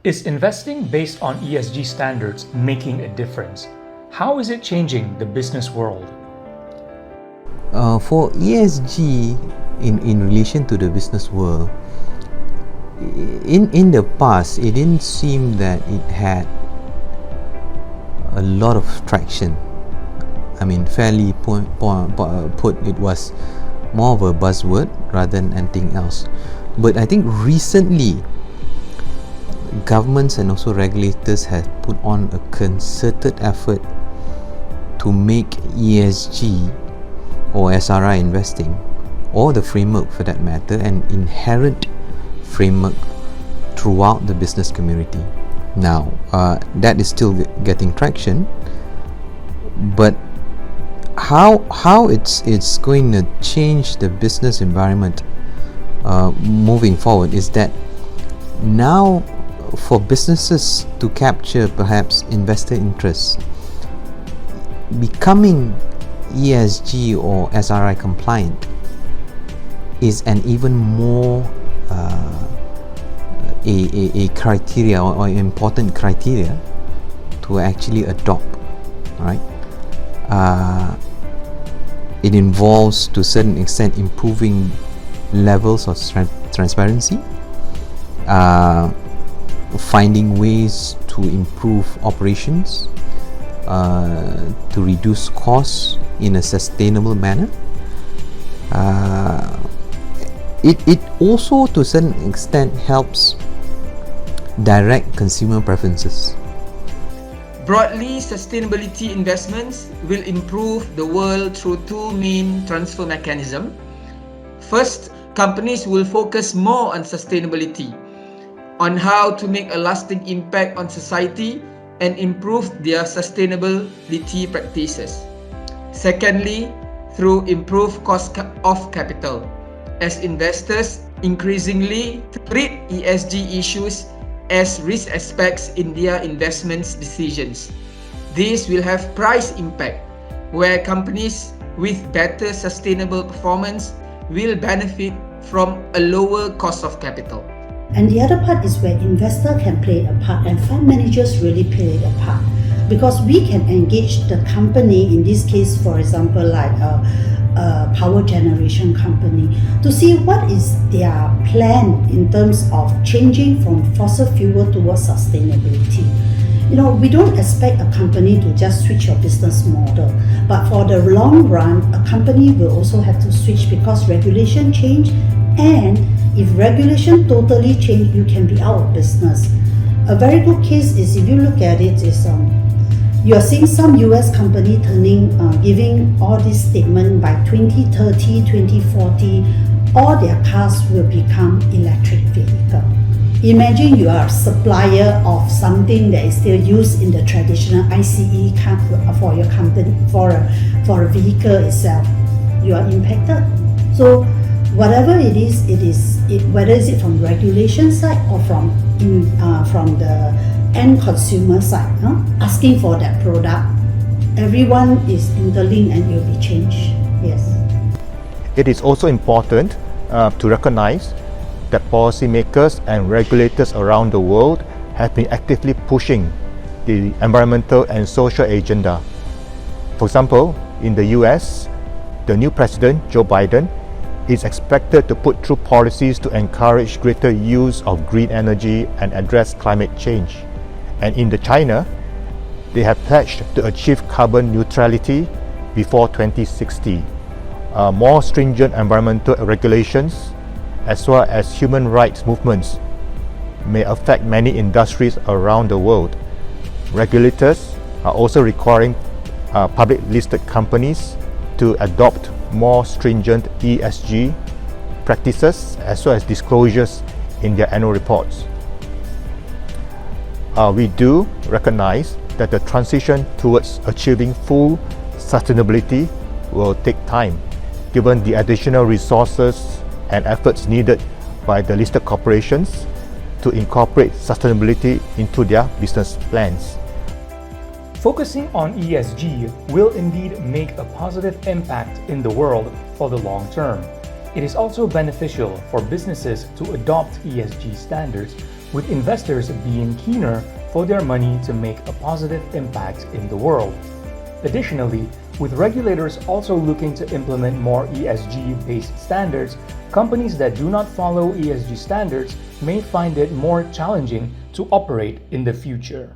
Is investing based on ESG standards making a difference? How is it changing the business world? For ESG in relation to the business world, in the past, it didn't seem that it had a lot of traction. I mean, fairly put, it was more of a buzzword rather than anything else. But I think recently, governments and also regulators have put on a concerted effort to make ESG or SRI investing, or the framework for that matter, an inherent framework throughout the business community. Now, that is still getting traction, but how it's going to change the business environment moving forward is that now for businesses to capture perhaps investor interest, becoming ESG or SRI compliant is an even more a criteria or important criteria to actually adopt, right? It involves to a certain extent improving levels of transparency, finding ways to improve operations, to reduce costs in a sustainable manner. It also to a certain extent helps direct consumer preferences. Broadly, sustainability investments will improve the world through two main transfer mechanisms. First, companies will focus more on sustainability, on how to make a lasting impact on society and improve their sustainability practices. Secondly, through improved cost of capital, as investors increasingly treat ESG issues as risk aspects in their investments decisions. This will have price impact, where companies with better sustainable performance will benefit from a lower cost of capital. And the other part is where investor can play a part and fund managers really play a part, because we can engage the company, in this case for example like a power generation company, to see what is their plan in terms of changing from fossil fuel towards sustainability. You know, we don't expect a company to just switch your business model, but for the long run, a company will also have to switch because regulation change, and if regulation totally change, you can be out of business. A very good case is, if you look at it, is you are seeing some US company giving all this statement by 2030, 2040, all their cars will become electric vehicle. Imagine you are a supplier of something that is still used in the traditional ICE car for your company, for a vehicle itself. You are impacted. So whatever it is, whether is it from regulation side or from the end consumer side, asking for that product, everyone is interlinked and it will be changed. Yes. It is also important to recognize that policymakers and regulators around the world have been actively pushing the environmental and social agenda. For example, in the US, the new president, Joe Biden, is expected to put through policies to encourage greater use of green energy and address climate change. And in China, they have pledged to achieve carbon neutrality before 2060. More stringent environmental regulations as well as human rights movements may affect many industries around the world. Regulators are also requiring public listed companies to adopt more stringent ESG practices as well as disclosures in their annual reports. We do recognize that the transition towards achieving full sustainability will take time, given the additional resources and efforts needed by the listed corporations to incorporate sustainability into their business plans. Focusing on ESG will indeed make a positive impact in the world for the long term. It is also beneficial for businesses to adopt ESG standards with investors being keener for their money to make a positive impact in the world. Additionally, with regulators also looking to implement more ESG-based standards, companies that do not follow ESG standards may find it more challenging to operate in the future.